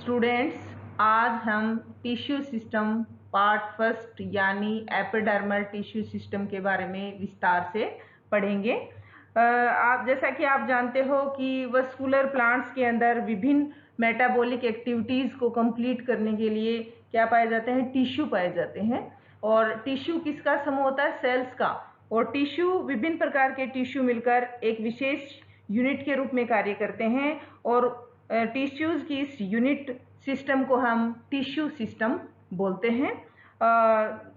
Students, आज हम tissue system part first यानी एपिडर्मल टिश्यू सिस्टम के बारे में विस्तार से पढ़ेंगे। आप जैसा कि आप जानते हो कि वस्कुलर प्लांट्स के अंदर विभिन्न मेटाबॉलिक एक्टिविटीज़ को कंप्लीट करने के लिए क्या पाए जाते हैं? टिश्यू पाए जाते हैं। और टिश्यू किसका समूह होता है? सेल्स का। और टिश्यू, विभिन्न प्रकार के टिश्यू मिलकर एक विशेष यूनिट के रूप में कार्य करते हैं और टिश्यूज़ की इस यूनिट सिस्टम को हम टिश्यू सिस्टम बोलते हैं।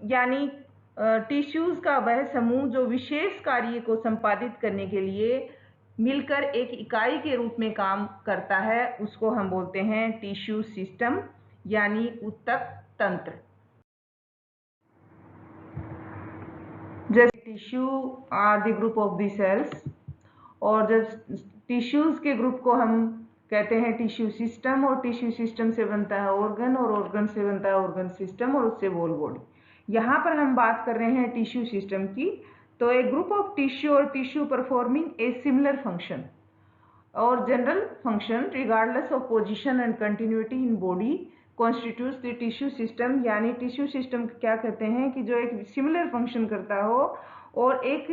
यानी टिश्यूज़ का वह समूह जो विशेष कार्य को संपादित करने के लिए मिलकर एक इकाई के रूप में काम करता है, उसको हम बोलते हैं टिश्यू सिस्टम यानी ऊतक तंत्र। जैसे tissue are the group of the cells, और जब टिश्यूज़ के ग्रुप को हम कहते हैं टिश्यू सिस्टम, और टिश्यू सिस्टम से बनता है ऑर्गन, और ऑर्गन से बनता है ऑर्गन सिस्टम, और उससे होल बॉडी। यहाँ पर हम बात कर रहे हैं टिश्यू सिस्टम की। तो ए ग्रुप ऑफ टिश्यू और tissue performing a similar function और general function regardless of position and continuity in body constitutes the tissue system. यानी टिश्यू सिस्टम क्या कहते हैं कि जो एक सिमिलर फंक्शन करता हो और एक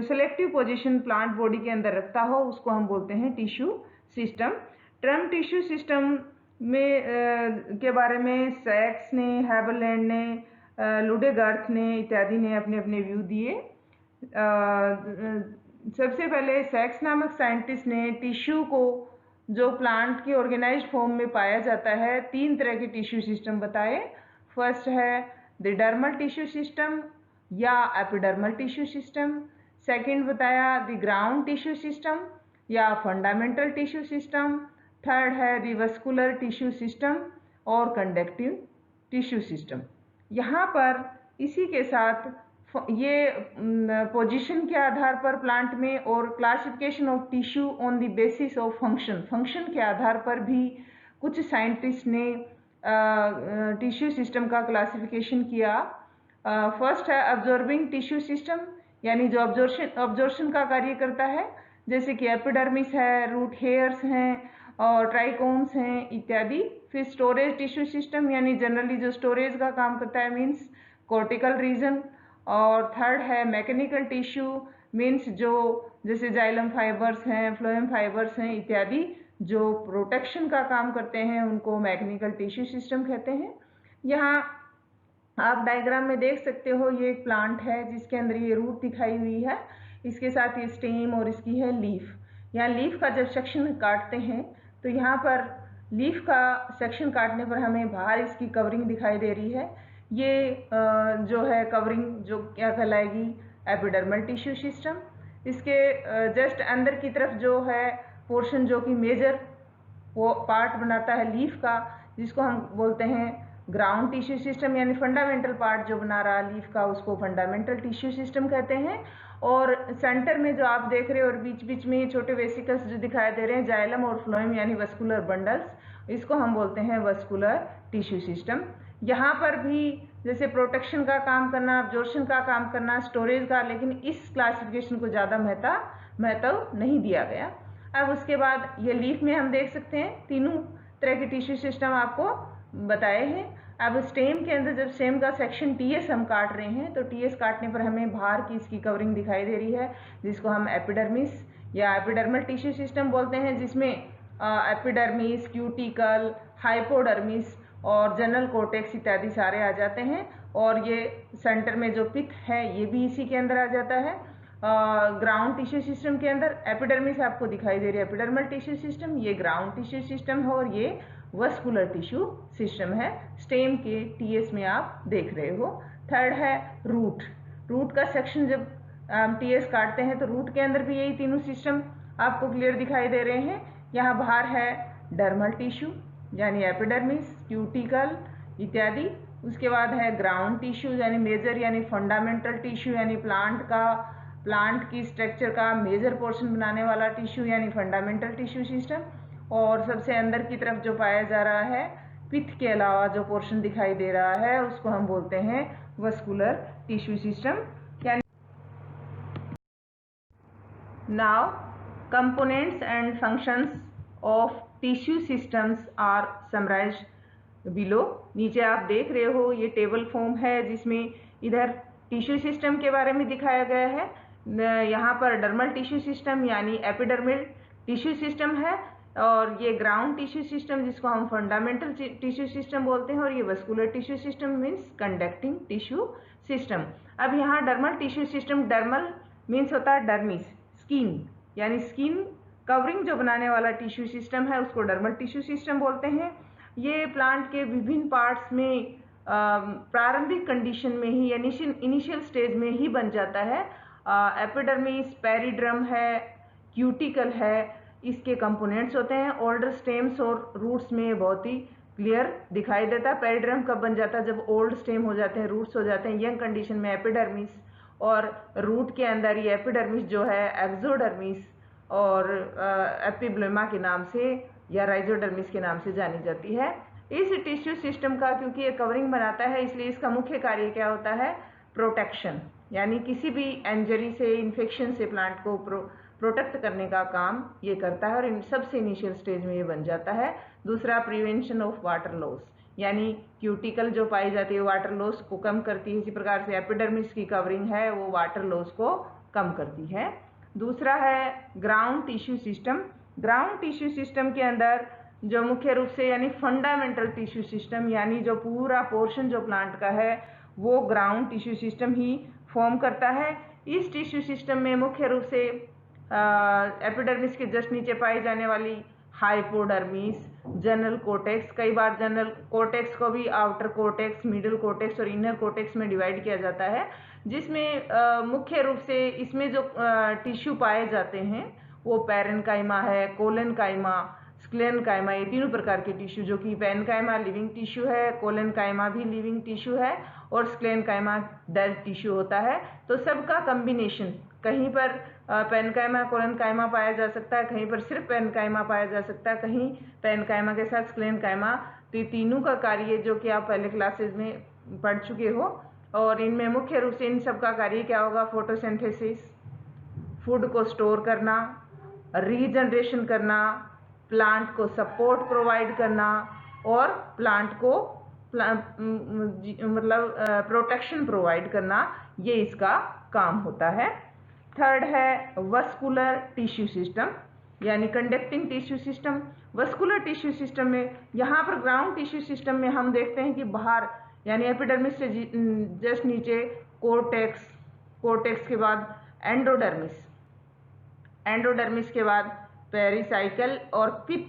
सेलेक्टिव पोजीशन प्लांट बॉडी के अंदर रखता हो, उसको हम बोलते हैं tissue system. Term tissue system में के बारे में सैक्स ने, हैबरलैंड ने, लुडेगार्थ ने इत्यादि ने अपने अपने व्यू दिए। सबसे पहले सैक्स नामक साइंटिस्ट ने टिश्यू को, जो प्लांट के ऑर्गेनाइज्ड फॉर्म में पाया जाता है, 3 तरह के टिश्यू सिस्टम बताए। फर्स्ट है द डर्मल टिश्यू सिस्टम या एपिडर्मल टिश्यू सिस्टम। सेकंड बताया द ग्राउंड टिश्यू सिस्टम या फंडामेंटल टिश्यू सिस्टम। थर्ड है द वस्कुलर टिश्यू सिस्टम और कंडक्टिव टिश्यू सिस्टम। यहाँ पर इसी के साथ ये पोजीशन के आधार पर प्लांट में और classification of tissue on the basis of function के आधार पर भी कुछ साइंटिस्ट ने टिश्यू सिस्टम का क्लासिफिकेशन किया। फर्स्ट है ऑब्जॉर्बिंग टिश्यू सिस्टम, यानी जो ऑब्जॉर्शन का कार्य करता है, जैसे कि एपिडर्मिस है, रूट हेयर्स हैं और ट्राइकोम्स हैं इत्यादि। फिर स्टोरेज टिश्यू सिस्टम, यानी जनरली जो स्टोरेज का काम करता है, मीन्स कॉर्टिकल रीजन। और थर्ड है मैकेनिकल टिश्यू, मीन्स जो जैसे जाइलम फाइबर्स हैं, फ्लोएम फाइबर्स हैं इत्यादि, जो प्रोटेक्शन का काम करते हैं, उनको मैकेनिकल टिश्यू सिस्टम कहते हैं। यहाँ आप डायग्राम में देख सकते हो, ये एक प्लांट है जिसके अंदर ये रूट दिखाई हुई है, इसके साथ ये स्टेम और इसकी है लीफ। यहाँ लीफ का जब सेक्शन काटते हैं तो यहाँ पर लीफ का सेक्शन काटने पर हमें बाहर इसकी कवरिंग दिखाई दे रही है। ये जो है कवरिंग, जो क्या कहलाएगी? Epidermal tissue system. इसके जस्ट अंदर की तरफ जो है पोर्शन, जो कि मेजर वो पार्ट बनाता है लीफ का, जिसको हम बोलते हैं ग्राउंड टिश्यू सिस्टम, यानी फंडामेंटल पार्ट जो बना रहा लीफ का, उसको फंडामेंटल टिश्यू सिस्टम कहते हैं। और सेंटर में जो आप देख रहे हो और बीच बीच में छोटे वेसिकल्स जो दिखाई दे रहे हैं, जाइलम और फ्लोएम यानी वस्कुलर बंडल्स, इसको हम बोलते हैं वस्कुलर टिश्यू सिस्टम। यहाँ पर भी जैसे प्रोटेक्शन का काम करना, अब्जॉर्प्शन का काम करना, स्टोरेज का, लेकिन इस क्लासिफिकेशन को ज़्यादा महत्व नहीं दिया गया। अब उसके बाद ये लीफ में हम देख सकते हैं तीनों तरह के टिश्यू सिस्टम आपको बताए हैं। अब स्टेम के अंदर जब स्टेम का सेक्शन टीएस हम काट रहे हैं, तो टीएस काटने पर हमें बाहर की इसकी कवरिंग दिखाई दे रही है, जिसको हम एपिडर्मिस या एपिडर्मल टिश्यू सिस्टम बोलते हैं, जिसमें एपिडर्मिस, क्यूटिकल, हाइपोडर्मिस और जनरल कोर्टेक्स इत्यादि सारे आ जाते हैं। और ये सेंटर में जो पिथ है, ये भी इसी के अंदर आ जाता है। ग्राउंड टिश्यू सिस्टम के अंदर एपिडर्मिस आपको दिखाई दे रही है, एपिडर्मल टिश्यू सिस्टम, ये ग्राउंड टिश्यू सिस्टम है, और ये वस्कुलर टिश्यू सिस्टम है, स्टेम के टीएस में आप देख रहे हो। थर्ड है रूट का सेक्शन, जब टीएस काटते हैं तो रूट के अंदर भी यही तीनों सिस्टम आपको क्लियर दिखाई दे रहे हैं। यहाँ बाहर है डर्मल टिश्यू, यानी एपिडर्मिस, क्यूटिकल इत्यादि। उसके बाद है ग्राउंड टिश्यू, यानी मेजर यानी फंडामेंटल टिश्यू, यानी प्लांट की स्ट्रक्चर का मेजर पोर्शन बनाने वाला टिश्यू, यानी फंडामेंटल टिश्यू सिस्टम। और सबसे अंदर की तरफ जो पाया जा रहा है, पिथ के अलावा जो पोर्शन दिखाई दे रहा है, उसको हम बोलते हैं वस्कुलर टिश्यू सिस्टम। यानी now components and functions of tissue systems are summarised below. नीचे आप देख रहे हो ये टेबल फॉर्म है जिसमें इधर टिश्यू सिस्टम के बारे में दिखाया गया है। यहाँ पर डर्मल टिश्यू सिस्टम यानी एपिडर्मल टिश्यू सिस्टम है, और ये ग्राउंड टिश्यू सिस्टम जिसको हम फंडामेंटल टिश्यू सिस्टम बोलते हैं, और ये vascular tissue system means conducting tissue system. अब यहाँ dermal tissue system, dermal means होता है डर्मिस, स्किन, यानी स्किन कवरिंग जो बनाने वाला टिश्यू सिस्टम है उसको डर्मल टिश्यू सिस्टम बोलते हैं। ये प्लांट के विभिन्न पार्ट्स में प्रारंभिक कंडीशन में ही इनिशियल स्टेज में ही बन जाता है। एपिडर्मिस, पेरिड्रम है, क्यूटिकल है, इसके कंपोनेंट्स होते हैं। ओल्डर स्टेम्स और रूट्स में बहुत ही क्लियर दिखाई देता है। पेरिड्रम कब बन जाता है? जब ओल्ड स्टेम हो जाते हैं, रूट्स हो जाते हैं। यंग कंडीशन में एपिडर्मिस, और रूट के अंदर ये एपिडर्मिस जो है एक्सोडर्मिस और एपिब्लोमा के नाम से या राइजोडर्मिस के नाम से जानी जाती है। इस टिश्यू सिस्टम का क्योंकि ये कवरिंग बनाता है इसलिए इसका मुख्य कार्य क्या होता है? प्रोटेक्शन, यानी किसी भी इंजरी से, इन्फेक्शन से प्लांट को प्रोटेक्ट करने का काम ये करता है, और इन सबसे इनिशियल स्टेज में ये बन जाता है। दूसरा, प्रिवेंशन ऑफ वाटर लॉस, यानी क्यूटिकल जो पाई जाती है वाटर लॉस को कम करती है। इसी प्रकार से एपिडर्मिस की कवरिंग है वो वाटर लॉस को कम करती है। दूसरा है ground tissue system. Ground tissue system के अंदर जो मुख्य रूप से यानी फंडामेंटल टिश्यू सिस्टम, यानी जो पूरा पोर्शन जो प्लांट का है वो ग्राउंड टिश्यू सिस्टम ही फॉर्म करता है। इस टिश्यू सिस्टम में मुख्य रूप से एपिडर्मिस के जस्ट नीचे पाई जाने वाली हाइपोडर्मिस, जनरल कोर्टेक्स, कई बार जनरल कोर्टेक्स को भी आउटर कोर्टेक्स, मिडिल कोर्टेक्स और इनर कोर्टेक्स में डिवाइड किया जाता है, जिसमें मुख्य रूप से इसमें जो टिश्यू पाए जाते हैं वो पैरेन्काइमा है, कोलेनकाइमा, स्क्लेनकाइमा, ये तीनों प्रकार के टिश्यू, जो कि पैरेन्काइमा लिविंग टिश्यू है, कोलेनकाइमा भी लिविंग टिश्यू है, और स्क्लेनकाइमा डेड टिश्यू होता है। तो सबका कम्बिनेशन, कहीं पर पैरेन्काइमा, कोलेनकाइमा पाया जा सकता है, कहीं पर सिर्फ पैरेन्काइमा पाया जा सकता है, कहीं पैरेन्काइमा के साथ स्क्लेनकाइमा। तो ये तीनों का कार्य जो कि आप पहले क्लासेज में पढ़ चुके हो, और इनमें मुख्य रूप से इन सब का कार्य क्या होगा? फोटोसिंथेसिस, फूड को स्टोर करना, रीजनरेशन करना, प्लांट को सपोर्ट प्रोवाइड करना, और प्लांट को मतलब प्रोटेक्शन प्रोवाइड करना, ये इसका काम होता है। थर्ड है वस्कुलर टिश्यू सिस्टम, यानी conducting tissue system. Vascular tissue system में यहाँ पर ग्राउंड टिश्यू सिस्टम में हम देखते हैं कि बाहर यानी एपिडर्मिस से जस्ट नीचे कोर्टेक्स, कोर्टेक्स के बाद एंडोडर्मिस, एंडोडर्मिस के बाद पेरिसाइकल और पिथ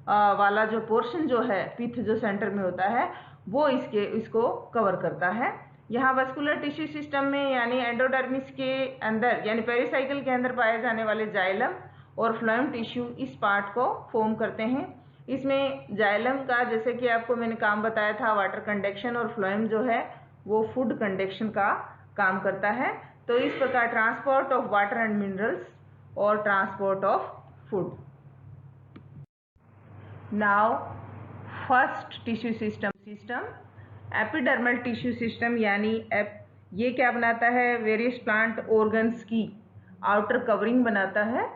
वाला जो पोर्शन जो है, पिथ जो सेंटर में होता है, वो इसको कवर करता है। यहाँ वस्कुलर टिश्यू सिस्टम में यानी एंडोडर्मिस के अंदर यानी पेरिसाइकल के अंदर पाए जाने वाले जाइलम और फ्लोएम टिश्यू इस पार्ट को फॉर्म करते हैं। इसमें जाइलम का, जैसे कि आपको मैंने काम बताया था, वाटर कंडक्शन, और फ्लोएम जो है वो फूड कंडक्शन का काम करता है। तो इस प्रकार transport of water and minerals और transport of food. Now first tissue system epidermal tissue system, यानी ये क्या बनाता है? वेरियस प्लांट ऑर्गन्स की आउटर कवरिंग बनाता है,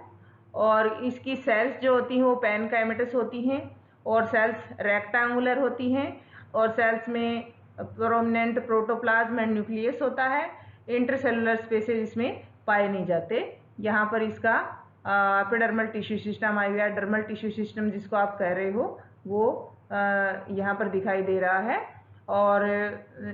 और इसकी सेल्स जो होती हैं वो पैनकाइमेटस होती हैं, और सेल्स रेक्टेंगुलर होती हैं, और सेल्स में प्रोमिनेंट प्रोटोप्लाज्म एंड न्यूक्लियस होता है। इंटरसेलुलर स्पेसेस इसमें पाए नहीं जाते। यहाँ पर इसका एपिडर्मल टिश्यू सिस्टम आ गया। डर्मल टिश्यू सिस्टम जिसको आप कह रहे हो वो यहाँ पर दिखाई दे रहा है, और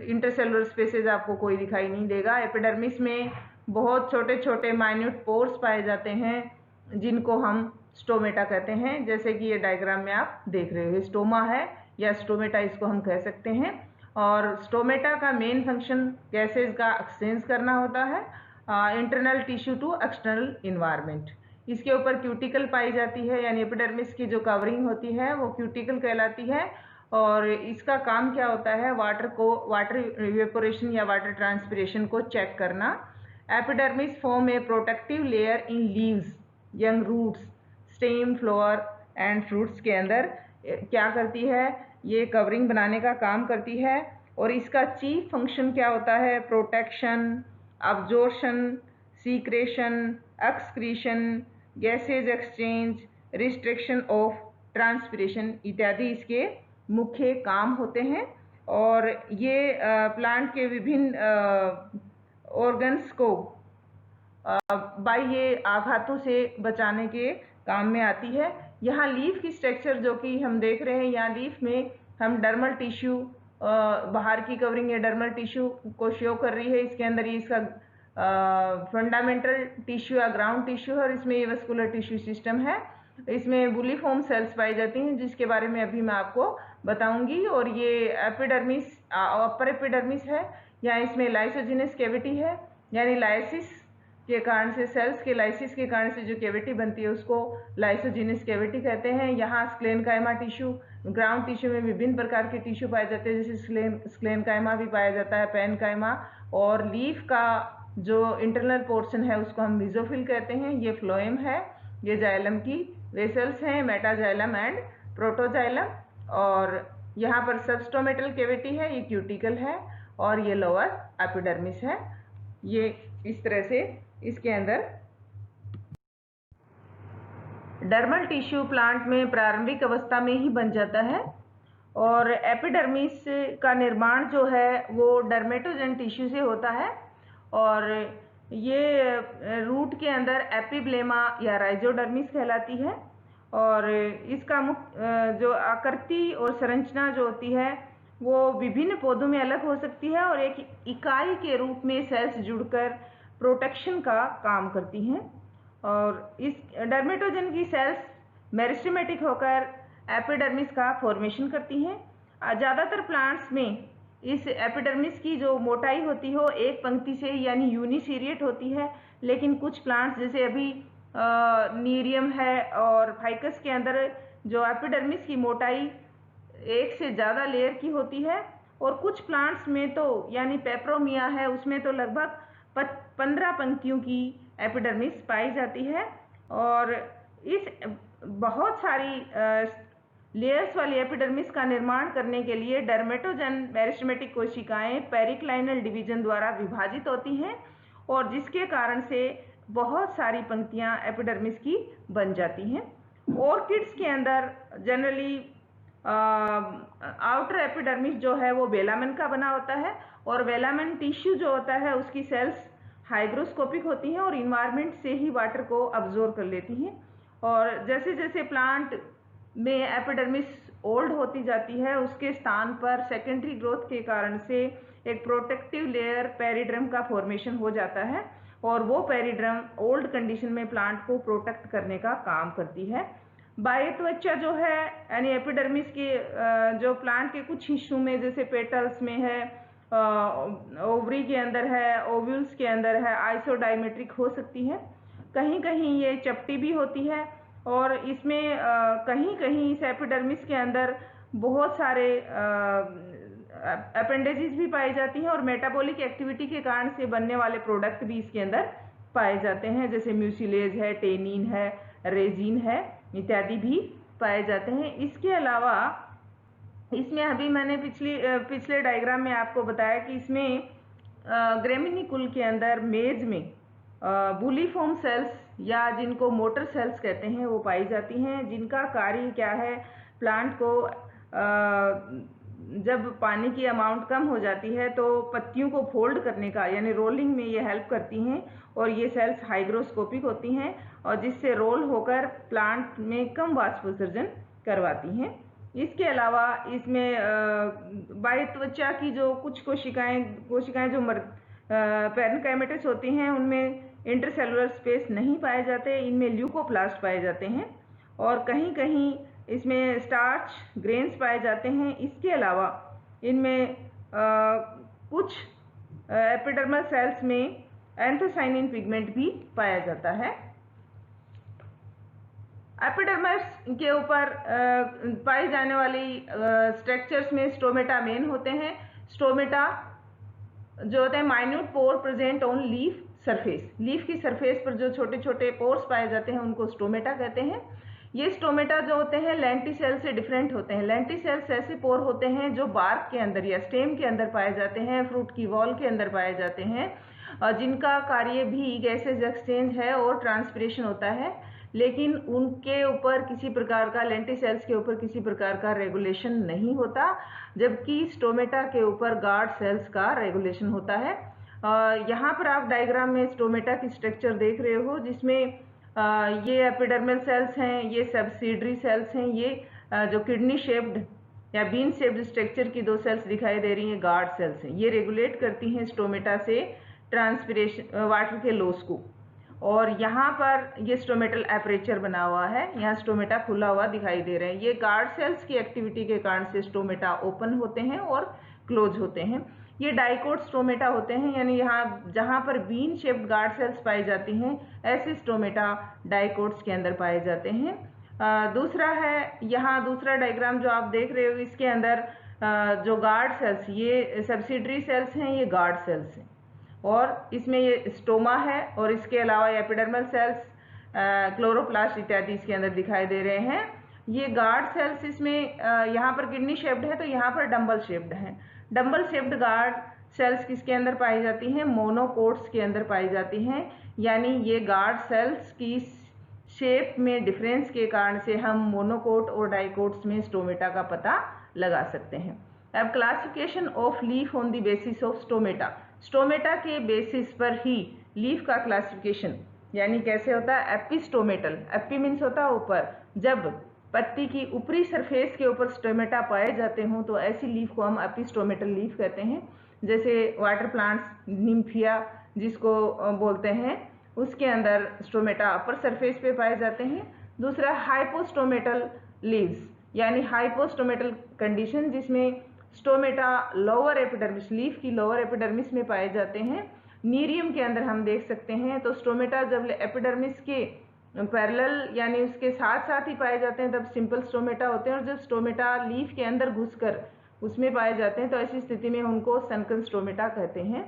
इंटरसेलुलर स्पेसेस आपको कोई दिखाई नहीं देगा। एपिडर्मिस में बहुत छोटे छोटे माइन्यूट पोर्स पाए जाते हैं जिनको हम स्टोमेटा कहते हैं, जैसे कि ये डायग्राम में आप देख रहे हो, स्टोमा है या स्टोमेटा इसको हम कह सकते हैं। और स्टोमेटा का मेन फंक्शन गैसेज का एक्सचेंज करना होता है, internal tissue to external environment. इसके ऊपर क्यूटिकल पाई जाती है, यानी एपिडर्मिस की जो कवरिंग होती है वो क्यूटिकल कहलाती है, और इसका काम क्या होता है? वाटर इवेपोरेशन या वाटर ट्रांसपिरेशन को चेक करना। Epidermis form a protective layer in leaves, young roots, stem, flower and fruits के अंदर क्या करती है? ये कवरिंग बनाने का काम करती है, और इसका चीफ फंक्शन क्या होता है? Protection, absorption, secretion, excretion, gases exchange, restriction of transpiration इत्यादि इसके मुख्य काम होते हैं। और ये प्लांट के विभिन्न ऑर्गन्स को बाह्य आघातों से बचाने के काम में आती है। यहाँ लीफ की स्ट्रक्चर जो कि हम देख रहे हैं, यहाँ लीफ में हम डर्मल टिश्यू, बाहर की कवरिंग या डर्मल टिश्यू को शो कर रही है। इसके अंदर ये इसका फंडामेंटल टिश्यू या ग्राउंड टिश्यू है और इसमें ये वस्कुलर टिश्यू सिस्टम है। इसमें बुलिफॉर्म सेल्स पाई जाती हैं जिसके बारे में अभी मैं आपको बताऊंगी। और ये एपिडर्मिस, अपर एपिडर्मिस है। यहाँ इसमें लाइसोजिनस कैविटी है, यानी लाइसिस के कारण से, सेल्स के लाइसिस के कारण से जो कैविटी बनती है उसको लाइसोजिनस कैविटी कहते हैं। यहाँ स्क्लेनकाइमा टिश्यू, ग्राउंड टिश्यू में विभिन्न प्रकार के टिश्यू पाए जाते हैं, जैसे स्क्लेनकाइमा भी पाया जाता है, पेनकाइमा। और लीफ का जो इंटरनल पोर्शन है उसको हम मिजोफिल कहते हैं। ये फ्लोएम है, ये जाइलम की वेसल्स हैं, मेटाजाइलम एंड प्रोटोजाइलम। और यहाँ पर सबस्टोमेटल कैविटी है, ये क्यूटिकल है, और ये लोअर एपिडर्मिस है। ये इस तरह से इसके अंदर डर्मल टिश्यू प्लांट में प्रारंभिक अवस्था में ही बन जाता है। और एपिडर्मिस का निर्माण जो है वो डर्मेटोजन टिश्यू से होता है। और ये रूट के अंदर एपिब्लेमा या राइजोडर्मिस कहलाती है। और इसका मुख्य जो आकृति और संरचना जो होती है वो विभिन्न पौधों में अलग हो सकती है और एक इकाई के रूप में सेल्स जुड़कर प्रोटेक्शन का काम करती हैं। और इस डर्मेटोजन की सेल्स मेरिस्टेमेटिक होकर एपिडर्मिस का फॉर्मेशन करती हैं। ज़्यादातर प्लांट्स में इस एपिडर्मिस की जो मोटाई होती हो एक पंक्ति से यानी यूनिसीरिएट होती है, लेकिन कुछ प्लांट्स जैसे अभी नीरियम है और फाइकस के अंदर जो एपिडर्मिस की मोटाई एक से ज़्यादा लेयर की होती है। और कुछ प्लांट्स में तो यानी पेपरोमिया है, उसमें तो लगभग 15 पंक्तियों की एपिडर्मिस पाई जाती है। और इस बहुत सारी लेयर्स वाली एपिडर्मिस का निर्माण करने के लिए डर्मेटोजन मेरिस्टेमेटिक कोशिकाएं पेरिक्लाइनल डिवीजन द्वारा विभाजित होती हैं, और जिसके कारण से बहुत सारी पंक्तियां एपिडर्मिस की बन जाती हैं। ऑर्किड्स के अंदर जनरली आउटर एपिडर्मिस जो है वो वेलामेन का बना होता है, और वेलामेन टिश्यू जो होता है उसकी सेल्स हाइग्रोस्कोपिक होती हैं और इन्वायरमेंट से ही वाटर को अब्जॉर्ब कर लेती हैं। और जैसे जैसे प्लांट में एपिडर्मिस ओल्ड होती जाती है उसके स्थान पर सेकेंडरी ग्रोथ के कारण से एक प्रोटेक्टिव लेयर पेरिड्रम का फॉर्मेशन हो जाता है, और वो पेरिड्रम ओल्ड कंडीशन में प्लांट को प्रोटेक्ट करने का काम करती है। बाह्य त्वचा जो है यानी एपिडर्मिस के जो प्लांट के कुछ हिस्सों में जैसे पेटल्स में है, ओवरी के अंदर है, ओव्यूल्स के अंदर है, आइसोडायमेट्रिक हो सकती है। कहीं कहीं ये चपटी भी होती है, और इसमें कहीं कहीं इस एपिडर्मिस के अंदर बहुत सारे अपेंडेजेस भी पाई जाती हैं, और मेटाबॉलिक एक्टिविटी के कारण से बनने वाले प्रोडक्ट भी इसके अंदर पाए जाते हैं, जैसे म्यूसिलेज है, टेनिन है, रेजिन है इत्यादि भी पाए जाते हैं। इसके अलावा इसमें अभी मैंने पिछले डायग्राम में आपको बताया कि इसमें ग्रेमिनिकुल के अंदर मेज में बुलिफॉर्म सेल्स या जिनको मोटर सेल्स कहते हैं वो पाई जाती हैं, जिनका कार्य क्या है, प्लांट को जब पानी की अमाउंट कम हो जाती है तो पत्तियों को फोल्ड करने का यानी रोलिंग में ये हेल्प करती हैं, और ये सेल्स हाइग्रोस्कोपिक होती हैं और जिससे रोल होकर प्लांट में कम वाष्पोत्सर्जन करवाती हैं। इसके अलावा इसमें बाह्य त्वचा की जो कुछ कोशिकाएं जो पेरेन्काइमेटस होती हैं उनमें इंटरसेलुलर स्पेस नहीं पाए जाते, इनमें ल्यूकोप्लास्ट पाए जाते हैं, और कहीं कहीं इसमें स्टार्च ग्रेन्स पाए जाते हैं। इसके अलावा इनमें कुछ एपिडर्मल सेल्स में एंथोसाइनिन पिगमेंट भी पाया जाता है। एपिडर्मिस के ऊपर पाई जाने वाली स्ट्रक्चर्स में स्टोमेटा मेन होते हैं। स्टोमेटा जो होते हैं minute pore present on leaf surface, leaf की सरफेस पर जो छोटे छोटे पोर्स पाए जाते हैं उनको स्टोमेटा कहते हैं। ये स्टोमेटा जो होते हैं लेंटिसेल से डिफरेंट होते हैं। लेंटिसेल्स ऐसे पोर होते हैं जो बार्क के अंदर या स्टेम के अंदर पाए जाते हैं, फ्रूट की वॉल के अंदर पाए जाते हैं, जिनका कार्य भी गैसेज एक्सचेंज है और ट्रांसपिरेशन होता है। लेकिन उनके ऊपर किसी प्रकार का, लेंटिसेल्स के ऊपर किसी प्रकार का रेगुलेशन नहीं होता, जबकि स्टोमेटा के ऊपर गार्ड सेल्स का रेगुलेशन होता है। यहाँ पर आप डायग्राम में स्टोमेटा की स्ट्रक्चर देख रहे हो, जिसमें ये एपिडर्मल सेल्स हैं, ये सब्सिडरी सेल्स हैं, ये जो किडनी शेप्ड या बीन शेप्ड स्ट्रक्चर की 2 सेल्स दिखाई दे रही हैं, गार्ड सेल्स हैं। ये रेगुलेट करती हैं स्टोमेटा से ट्रांसपिरेशन, वाटर के लॉस को। और यहाँ पर ये स्टोमेटल एपरेचर बना हुआ है, यहाँ स्टोमेटा खुला हुआ दिखाई दे रहे हैं। ये गार्ड सेल्स की एक्टिविटी के कारण से स्टोमेटा ओपन होते हैं और क्लोज होते हैं। ये डाइकोट स्टोमेटा होते हैं, यानी यहाँ जहाँ पर बीन शेप्ड गार्ड सेल्स पाई जाती हैं, ऐसे स्टोमेटा डाइकोट्स के अंदर पाए जाते हैं। दूसरा है, यहाँ दूसरा डायग्राम जो आप देख रहे हो, इसके अंदर जो गार्ड सेल्स, ये सब्सिडरी सेल्स हैं, ये गार्ड सेल्स हैं, और इसमें ये स्टोमा है, और इसके अलावा एपिडर्मल सेल्स, क्लोरोप्लास्ट इत्यादि इसके अंदर दिखाई दे रहे हैं। ये गार्ड सेल्स, इसमें यहाँ पर किडनी शेप्ड है, तो यहाँ पर डंबल शेप्ड है। डंबल शेप्ड गार्ड सेल्स किसके अंदर पाई जाती हैं? मोनोकोट्स के अंदर पाई जाती हैं, यानी ये गार्ड सेल्स की शेप में डिफरेंस के कारण से हम मोनोकोट और डाइकोट्स में स्टोमेटा का पता लगा सकते हैं। अब classification of leaf on the basis of stomata. Stomata के बेसिस पर ही लीफ का क्लासिफिकेशन यानी कैसे होता है? एपिस्टोमेटल। एपी मीन्स होता है ऊपर। जब पत्ती की ऊपरी सरफेस के ऊपर स्टोमेटा पाए जाते हों तो ऐसी लीफ को हम एपिस्टोमेटल लीफ कहते हैं। जैसे वाटर प्लांट्स, निम्फिया जिसको बोलते हैं, उसके अंदर स्टोमेटा अपर सरफेस पे पाए जाते हैं। दूसरा हाइपोस्टोमेटल लीव्स, यानी हाइपोस्टोमेटल कंडीशन, जिसमें स्टोमेटा लोअर एपिडर्मिस, लीफ की लोअर एपिडर्मिस में पाए जाते हैं। नीरियम के अंदर हम देख सकते हैं, तो स्टोमेटा जब एपिडर्मिस के पैरेलल यानी उसके साथ साथ ही पाए जाते हैं तब सिंपल स्टोमेटा होते हैं, और जब स्टोमेटा लीफ के अंदर घुसकर उसमें पाए जाते हैं तो ऐसी स्थिति में उनको सनकन स्टोमेटा कहते हैं।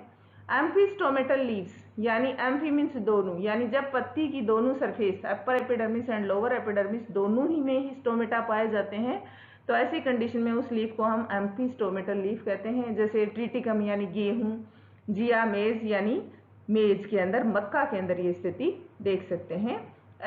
एम्फीस्टोमेटल लीव्स, यानी एम्फी मीन्स दोनों, यानी जब पत्ती की दोनों surface, upper epidermis and lower epidermis दोनों ही में ही स्टोमेटा पाए जाते हैं, तो ऐसी कंडीशन में उस लीफ को हम एम्फीस्टोमेटल लीफ कहते हैं। जैसे ट्रिटिकम यानी गेहूं, जिया मेज यानी मेज के अंदर, मक्का के अंदर ये स्थिति देख सकते हैं।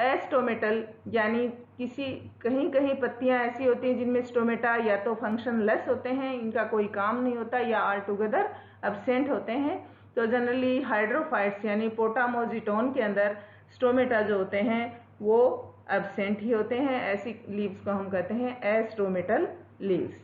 एस्टोमेटल यानी कहीं कहीं पत्तियां ऐसी होती हैं जिनमें स्टोमेटा या तो फंक्शनलेस होते हैं, इनका कोई काम नहीं होता, या ऑल टुगेदर एब्सेंट होते हैं। तो जनरली हाइड्रोफाइट्स यानी पोटामोजिटोन के अंदर स्टोमेटा जो होते हैं वो एब्सेंट ही होते हैं। ऐसी लीव्स को हम कहते हैं एस्टोमेटल लीव्स।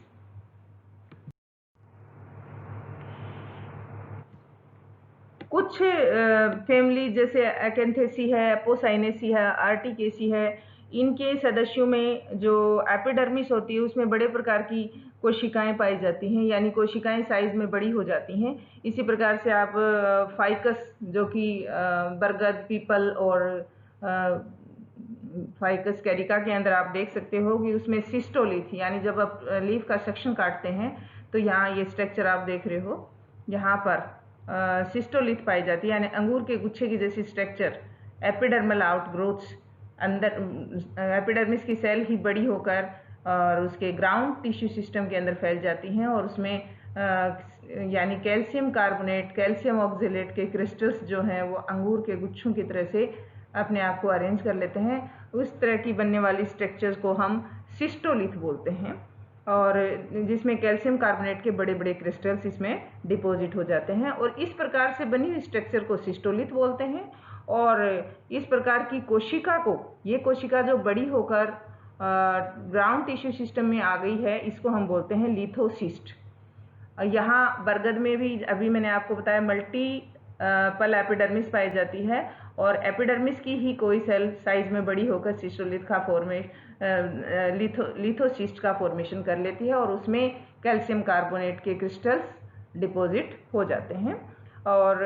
कुछ फैमिली जैसे एकेंथेसी है, पोसाइनेसी है, आर्टिकेसी है, इनके सदस्यों में जो एपिडर्मिस होती है उसमें बड़े प्रकार की कोशिकाएं पाई जाती हैं, यानी कोशिकाएं साइज में बड़ी हो जाती हैं। इसी प्रकार से आप फाइकस जो कि बरगद, पीपल और फाइकस कैरिका के अंदर आप देख सकते हो कि उसमें सिस्टोलिथ, यानी जब आप लीफ का सेक्शन काटते हैं तो यहाँ ये स्ट्रक्चर आप देख रहे हो, यहाँ पर सिस्टोलिथ पाई जाती है, यानी अंगूर के गुच्छे की जैसी स्ट्रक्चर। एपिडर्मल आउटग्रोथ्स, अंदर एपिडर्मिस की सेल ही बड़ी होकर और उसके ग्राउंड टिश्यू सिस्टम के अंदर फैल जाती हैं, और उसमें यानी कैल्शियम कार्बोनेट, कैल्शियम ऑक्जेलेट के क्रिस्टल्स जो हैं वो अंगूर के गुच्छों की तरह से अपने आप को अरेंज कर लेते हैं। उस तरह की बनने वाली स्ट्रक्चर्स को हम सिस्टोलिथ बोलते हैं, और जिसमें कैल्शियम कार्बोनेट के बड़े बड़े क्रिस्टल्स इसमें डिपॉजिट हो जाते हैं, और इस प्रकार से बनी हुई स्ट्रक्चर को सिस्टोलिथ बोलते हैं। और इस प्रकार की कोशिका को, ये कोशिका जो बड़ी होकर ग्राउंड टिश्यू सिस्टम में आ गई है, इसको हम बोलते हैं लिथोसिस्ट। यहाँ बरगद में भी अभी मैंने आपको बताया मल्टी पल एपिडर्मिस पाई जाती है, और एपिडर्मिस की ही कोई सेल साइज में बड़ी होकर सिस्टोलिथ का लिथोसिस्ट का फॉर्मेशन कर लेती है, और उसमें कैल्शियम कार्बोनेट के क्रिस्टल्स डिपॉजिट हो जाते हैं। और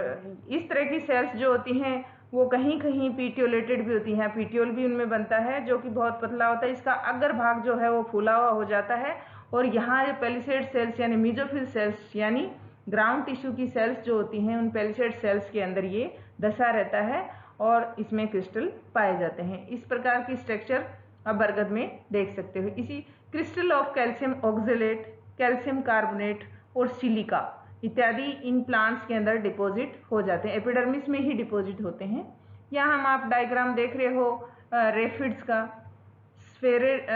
इस तरह की सेल्स जो होती हैं वो कहीं कहीं पीटियोलेटेड भी होती हैं, पीटियोल भी उनमें बनता है जो कि बहुत पतला होता है, इसका अग्र भाग जो है वो फूला हुआ हो जाता है, और यहाँ जो पेलिसेड सेल्स यानी मीजोफिल सेल्स यानी ग्राउंड टिश्यू की सेल्स जो होती हैं, उन पेलिसेड सेल्स के अंदर ये धसा रहता है और इसमें क्रिस्टल पाए जाते हैं। इस प्रकार की स्ट्रक्चर आप बरगद में देख सकते हो। इसी crystal of calcium oxalate, calcium carbonate और सिलिका इत्यादि इन प्लांट्स के अंदर डिपॉजिट हो जाते हैं, एपिडर्मिस में ही डिपॉजिट होते हैं। यहाँ हम आप डायग्राम देख रहे हो रेफिड्स का, स्फेरेड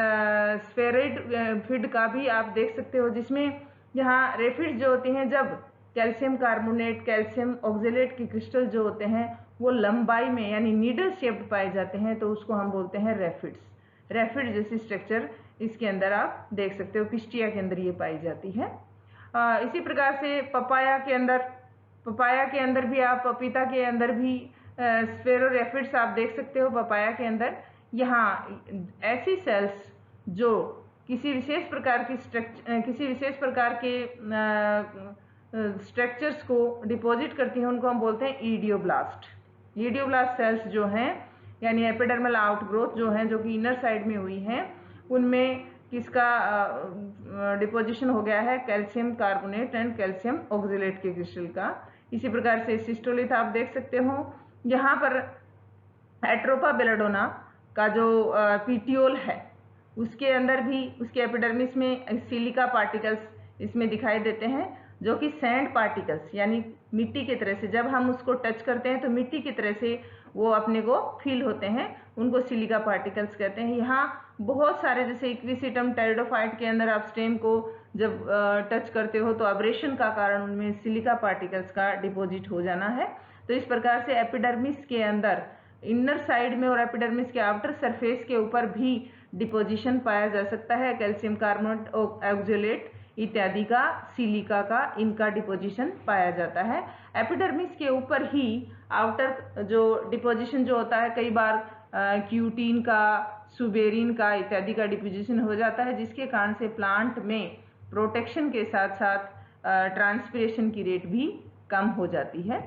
फिड का भी आप देख सकते हो, जिसमें यहाँ रेफिड्स जो होती हैं जब कैल्शियम कार्बोनेट, कैल्शियम ऑक्जेलेट के क्रिस्टल जो होते हैं वो लंबाई में यानी नीडल शेप्ड पाए जाते हैं तो उसको हम बोलते हैं रेफिड्स। रेफिड जैसी स्ट्रक्चर इसके अंदर आप देख सकते हो, पिस्टिया के अंदर ये पाई जाती है। इसी प्रकार से पपाया के अंदर भी आप, पपीता के अंदर भी स्फेरोरेफिड्स आप देख सकते हो पपाया के अंदर। यहाँ ऐसी सेल्स जो किसी विशेष प्रकार के स्ट्रक्चर्स को डिपॉजिट करती हैं उनको हम बोलते हैं ईडियोब्लास्ट। ईडियोब्लास्ट सेल्स जो हैं यानी एपिडर्मल आउटग्रोथ जो हैं, जो कि इनर साइड में हुई हैं, उनमें किसका डिपोजिशन हो गया है, calcium carbonate and calcium oxalate के क्रिस्टल का। इसी प्रकार से सिस्टोलिथ आप देख सकते हो। यहाँ पर एट्रोपा बेलाडोना का जो पीटियोल है उसके अंदर भी, उसके एपिडर्मिस में सिलिका पार्टिकल्स इसमें दिखाई देते हैं, जो कि सैंड पार्टिकल्स यानी मिट्टी की तरह से, जब हम उसको टच करते हैं तो मिट्टी की तरह से वो अपने को फील होते हैं, उनको सिलिका पार्टिकल्स कहते हैं। यहाँ बहुत सारे, जैसे इक्विसिटम टेरिडोफाइट के अंदर आप स्टेम को जब टच करते हो तो अब्रेशन का कारण उनमें सिलिका पार्टिकल्स का डिपॉजिट हो जाना है। तो इस प्रकार से एपिडर्मिस के अंदर इनर साइड में और एपिडर्मिस के आउटर सरफेस के ऊपर भी डिपोजिशन पाया जा सकता है, कैल्शियम कार्बोनेट, ऑक्जेलेट इत्यादि का, सिलिका का, इनका डिपोजिशन पाया जाता है। एपिडर्मिस के ऊपर ही आउटर जो डिपोजिशन जो होता है, कई बार क्यूटीन का, सुबेरिन का इत्यादि का डिपोजिशन हो जाता है, जिसके कारण से प्लांट में प्रोटेक्शन के साथ साथ ट्रांसपिरेशन की रेट भी कम हो जाती है।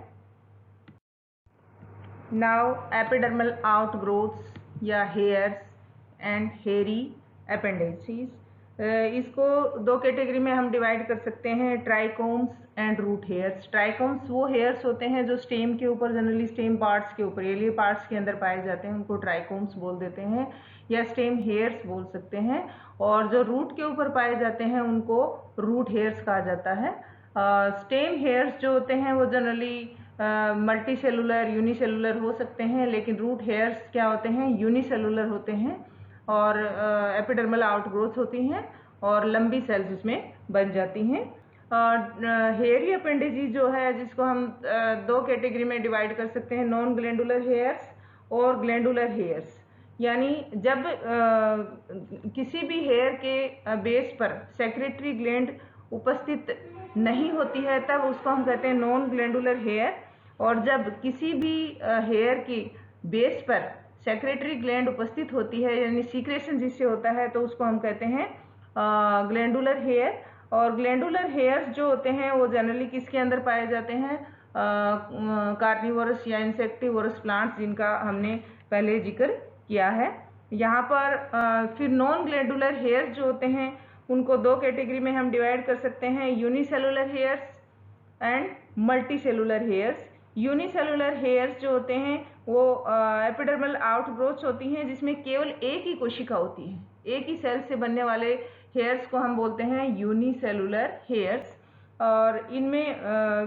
नाउ एपिडर्मल आउटग्रोथ्स या हेयर्स एंड हेयरी अपेंडिसेस, इसको दो कैटेगरी में हम डिवाइड कर सकते हैं, trichomes and root hairs. Trichomes वो हेयर्स होते हैं जो स्टेम के ऊपर, जनरली स्टेम पार्ट्स के ऊपर, एलिये पार्ट्स के अंदर पाए जाते हैं, उनको ट्राइकोम्स बोल देते हैं या स्टेम हेयर्स बोल सकते हैं। और जो रूट के ऊपर पाए जाते हैं उनको रूट हेयर्स कहा जाता है। स्टेम हेयर्स जो होते हैं वो जनरली मल्टी सेलुलर, यूनिसेलुलर हो सकते हैं, लेकिन रूट हेयर्स क्या होते हैं, यूनिसेलुलर होते हैं और एपिडर्मल आउटग्रोथ होती हैं और लंबी सेल्स इसमें बन जाती हैं। हेयरी अपेंडेजेस जो है, जिसको हम दो कैटेगरी में डिवाइड कर सकते हैं, नॉन ग्लैंडुलर हेयर्स और ग्लैंडुलर हेयर्स। यानी जब किसी भी हेयर के बेस पर सेक्रेटरी ग्लैंड उपस्थित नहीं होती है तब उसको हम कहते हैं नॉन ग्लैंडुलर हेयर, और जब किसी भी हेयर की बेस पर सेक्रेटरी ग्लैंड उपस्थित होती है यानी सीक्रेशन जिससे होता है तो उसको हम कहते हैं ग्लैंडुलर हेयर। और ग्लैंडुलर हेयर्स जो होते हैं वो जनरली किसके अंदर पाए जाते हैं, कार्निवोरस या इंसेक्टिवोरस प्लांट्स, जिनका हमने पहले जिक्र किया है। यहाँ पर फिर नॉन ग्लैंडुलर हेयर्स जो होते हैं उनको दो कैटेगरी में हम डिवाइड कर सकते हैं, unicellular hairs and multi cellular hairs. Unicellular hairs जो होते हैं वो एपिडर्मल आउटग्रोथ्स होती हैं जिसमें केवल एक ही कोशिका होती है, एक ही सेल से बनने वाले हेयर्स को हम बोलते हैं यूनिसेलुलर हेयर्स, और इनमें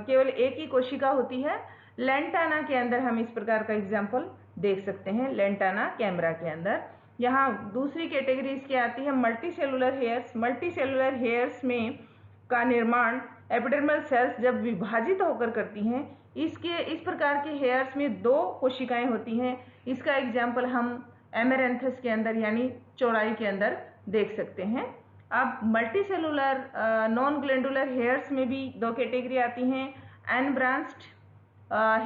केवल एक ही कोशिका होती है। लेंटाना के अंदर हम इस प्रकार का एग्जाम्पल देख सकते हैं, लेंटाना कैमरा के अंदर। यहाँ दूसरी कैटेगरी इसकी आती है multi cellular hairs. Multi cellular hairs में का निर्माण एपिडर्मल सेल्स जब विभाजित होकर करती हैं, इस प्रकार के हेयर्स में दो कोशिकाएं होती हैं। इसका एग्जाम्पल हम एमेरेंथस के अंदर यानी चौड़ाई के अंदर देख सकते हैं। अब multi cellular non glandular hairs में भी दो कैटेगरी आती हैं, unbranched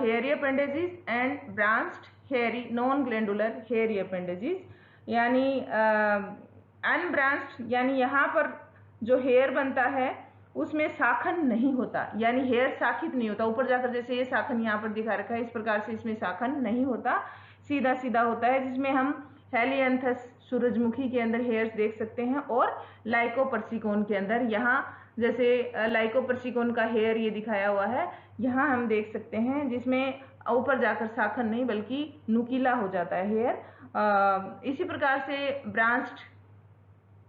hairy appendages and branched hairy non glandular hairy appendages. यानी अनब्रांच्ड यानी यहाँ पर जो हेयर बनता है उसमें शाखन नहीं होता, यानी हेयर शाखित नहीं होता, ऊपर जाकर जैसे ये शाखन यहाँ पर दिखा रखा है इस प्रकार से इसमें शाखन नहीं होता, सीधा सीधा होता है, जिसमें हम हेलियंथस सूरजमुखी के अंदर हेयर्स देख सकते हैं और लाइकोपर्सिकोन के अंदर, यहाँ जैसे लाइकोपर्सिकोन का हेयर ये दिखाया हुआ है, यहाँ हम देख सकते हैं जिसमें ऊपर जाकर शाखन नहीं बल्कि नुकीला हो जाता है हेयर। इसी प्रकार से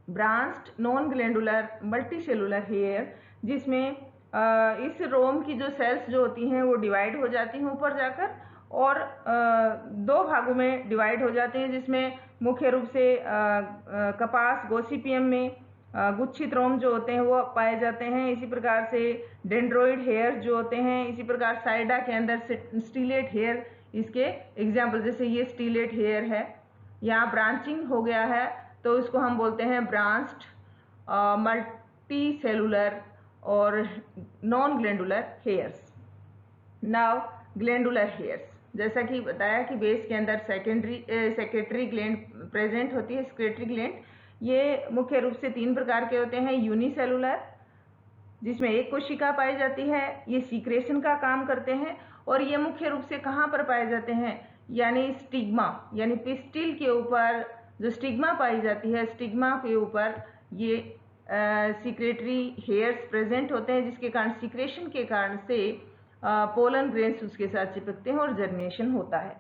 branched non glandular multicellular hair, जिसमें इस रोम की जो सेल्स जो होती हैं वो डिवाइड हो जाती हैं ऊपर जाकर, और दो भागों में डिवाइड हो जाते हैं, जिसमें मुख्य रूप से कपास गोसिपियम में गुच्छित रोम जो होते हैं वो पाए जाते हैं। इसी प्रकार से डेंड्रोइड हेयर जो होते हैं, इसी प्रकार साइडा के अंदर स्टीलेट हेयर इसके एग्जाम्पल, जैसे ये स्टीलेट हेयर है, यहाँ ब्रांचिंग हो गया है तो इसको हम बोलते हैं ब्रांच्ड, मल्टी सेलुलर और non glandular hairs. Now glandular hairs, जैसा कि बताया कि बेस के अंदर सेक्रेटरी ग्लैंड प्रेजेंट होती है, सेक्रेटरी ग्लैंड। ये मुख्य रूप से 3 प्रकार के होते हैं। यूनिसेलुलर, जिसमें एक कोशिका पाई जाती है, ये सीक्रेशन का काम करते हैं और ये मुख्य रूप से कहाँ पर पाए जाते हैं, यानी स्टिग्मा, यानी पिस्टिल के ऊपर जो स्टिग्मा पाई जाती है, स्टिग्मा के ऊपर ये सीक्रेटरी हेयर्स प्रेजेंट होते हैं, जिसके कारण सीक्रेशन के कारण से पोलन ग्रेन्स उसके साथ चिपकते हैं और जर्मिनेशन होता है।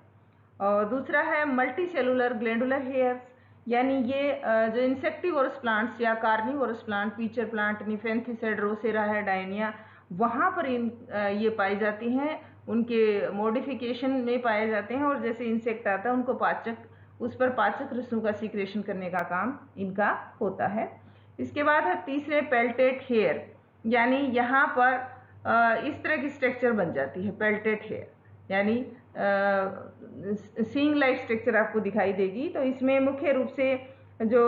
और दूसरा है मल्टी सेलुलर ग्लैंडुलर हेयर्स, यानी ये जो इंसेक्टिवोरस प्लांट्स या carnivorous plant, pitcher plant, nepenthes, drosera है, डायनिया, वहाँ पर ये पाई जाती हैं, उनके मॉडिफिकेशन में पाए जाते हैं और जैसे इंसेक्ट आता है उनको उस पर पाचक रसों का सीक्रेशन करने का काम इनका होता है। इसके बाद है तीसरे पेल्टेट हेयर, यानी यहाँ पर इस तरह की स्ट्रक्चर बन जाती है पेल्टेट हेयर, यानी सींग लाइक स्ट्रक्चर आपको दिखाई देगी। तो इसमें मुख्य रूप से जो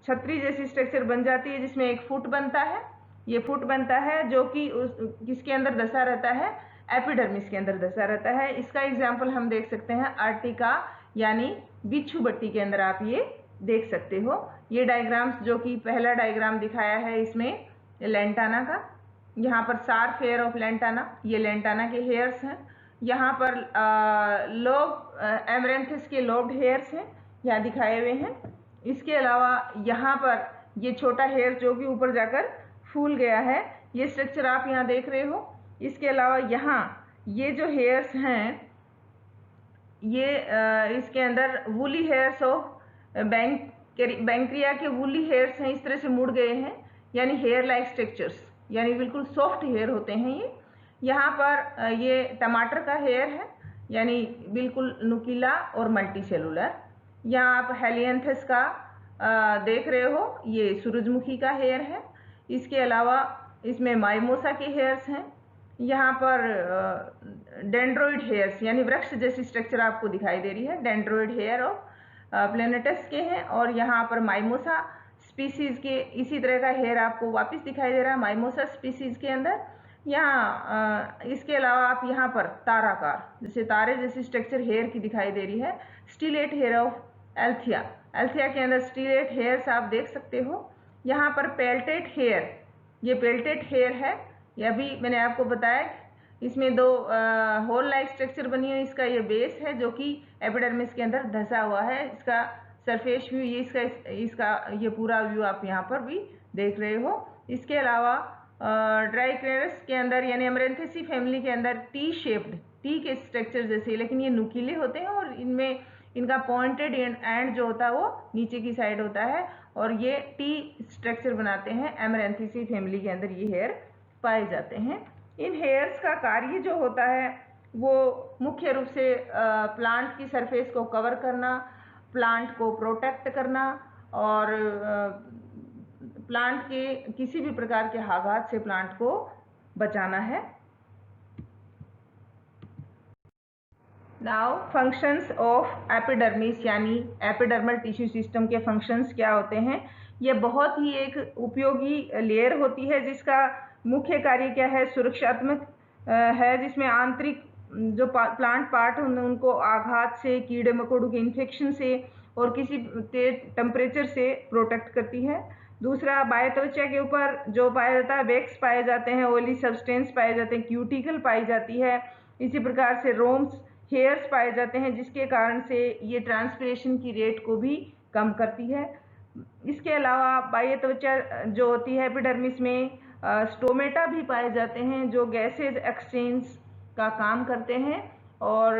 छतरी जैसी स्ट्रक्चर बन जाती है, जिसमें एक फुट बनता है, ये फुट बनता है जो कि किसके अंदर धसा रहता है, एपिडर्मिस के अंदर धसा रहता है। इसका एग्जाम्पल हम देख सकते हैं आर्टिका यानी बिच्छू बट्टी के अंदर आप ये देख सकते हो। ये डायग्राम्स जो कि पहला डायग्राम दिखाया है इसमें लेंटाना का, यहाँ पर शार्प हेयर ऑफ लेंटाना, ये लेंटाना के हेयर्स हैं। यहाँ पर लोब एमरेंथिस के लोब्ड हेयर्स हैं, यहाँ दिखाए हुए हैं। इसके अलावा यहाँ पर ये छोटा हेयर जो कि ऊपर जाकर फूल गया है, ये स्ट्रक्चर आप यहाँ देख रहे हो। इसके अलावा यहाँ ये जो हेयर्स हैं, ये इसके अंदर वूली हेयर्स ऑफ बैंक्रिया के वूली हेयर्स हैं, इस तरह से मुड़ गए हैं, यानी हेयर लाइक स्ट्रक्चर्स, यानी बिल्कुल सॉफ्ट हेयर होते हैं ये। यहाँ पर ये टमाटर का हेयर है, यानी बिल्कुल नुकीला और मल्टी सेलुलर। यहाँ आप हेलियंथस का देख रहे हो, ये सूरजमुखी का हेयर है। इसके अलावा इसमें माइमोसा के हेयर्स हैं। यहाँ पर डेंड्रोइड हेयर्स यानी वृक्ष जैसी स्ट्रक्चर आपको दिखाई दे रही है, डेंड्रोइड हेयर ऑफ प्लेनेटस के हैं। और यहाँ पर माइमोसा स्पीसीज के इसी तरह का हेयर आपको वापस दिखाई दे रहा है माइमोसा स्पीसीज के अंदर। यहाँ इसके अलावा आप यहाँ पर ताराकार जैसे तारे जैसी स्ट्रक्चर हेयर की दिखाई दे रही है, stellate hair of Althea, Althea के अंदर स्टीलेट हेयर्स आप देख सकते हो। यहाँ पर पेल्टेट हेयर, ये पेल्टेट हेयर है, यह भी मैंने आपको बताया, इसमें दो होल लाइक स्ट्रक्चर बनी है। इसका ये बेस है जो कि एपिडर्मिस के अंदर धंसा हुआ है, इसका सरफेस व्यू, ये इसका ये पूरा व्यू आप यहाँ पर भी देख रहे हो। इसके अलावा ड्राइक्रेरस के अंदर यानी एमरेंथेसी फैमिली के अंदर टी शेप्ड, टी के स्ट्रक्चर जैसे, लेकिन ये नुकीले होते हैं और इनमें इनका पॉइंटेड एंड जो होता है वो नीचे की साइड होता है और ये टी स्ट्रक्चर बनाते हैं। एमरेंथेसी फैमिली के अंदर ये हेयर पाए जाते हैं। इन हेयर्स का कार्य जो होता है वो मुख्य रूप से प्लांट की सरफेस को कवर करना, प्लांट को प्रोटेक्ट करना और प्लांट के किसी भी प्रकार के आघात से प्लांट को बचाना है। नाउ फंक्शंस ऑफ एपिडर्मिस यानी एपिडर्मल टिश्यू सिस्टम के फंक्शंस क्या होते हैं। ये बहुत ही एक उपयोगी लेयर होती है जिसका मुख्य कार्य क्या है, सुरक्षात्मक है, जिसमें आंतरिक जो प्लांट पार्ट उनको आघात से, कीड़े मकोड़ों के इन्फेक्शन से और किसी तेज टेम्परेचर से प्रोटेक्ट करती है। दूसरा, बाह्य त्वचा के ऊपर जो पाया जाता है वैक्स पाए जाते हैं, ऑयली सब्सटेंस पाए जाते हैं, क्यूटिकल पाई जाती है। इसी प्रकार से रोम्स, हेयर्स पाए जाते हैं जिसके कारण से ये ट्रांसपिरेशन की रेट को भी कम करती है। इसके अलावा बाह्य त्वचा जो होती है एपिडर्मिस में स्टोमेटा भी पाए जाते हैं जो गैसेज एक्सचेंज का काम करते हैं और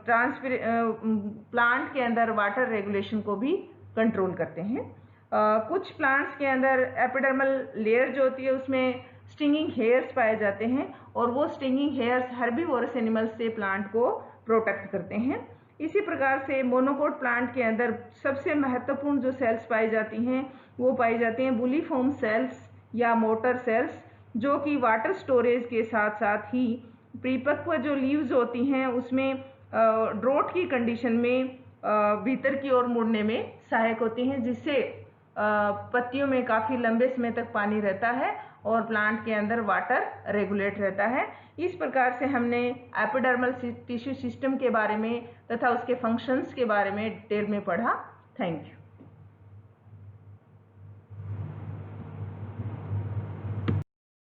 प्लांट के अंदर वाटर रेगुलेशन को भी कंट्रोल करते हैं। कुछ प्लांट्स के अंदर एपिडर्मल लेयर जो होती है उसमें स्टिंगिंग हेयर्स पाए जाते हैं और वो स्टिंगिंग हेयर्स हर्बीवोरस एनिमल्स से प्लांट को प्रोटेक्ट करते हैं। इसी प्रकार से मोनोकोट प्लांट के अंदर सबसे महत्वपूर्ण जो सेल्स पाई जाती हैं वो पाई जाती हैं बुलीफॉर्म सेल्स या मोटर सेल्स, जो कि वाटर स्टोरेज के साथ साथ ही परिपक्व जो लीव्स होती हैं उसमें ड्रोट की कंडीशन में भीतर की ओर मुड़ने में सहायक होती हैं, जिससे पत्तियों में काफ़ी लंबे समय तक पानी रहता है और प्लांट के अंदर वाटर रेगुलेट रहता है। इस प्रकार से हमने एपिडर्मल टिश्यू सिस्टम के बारे में तथा उसके फंक्शंस के बारे में डिटेल में पढ़ा। Thank you.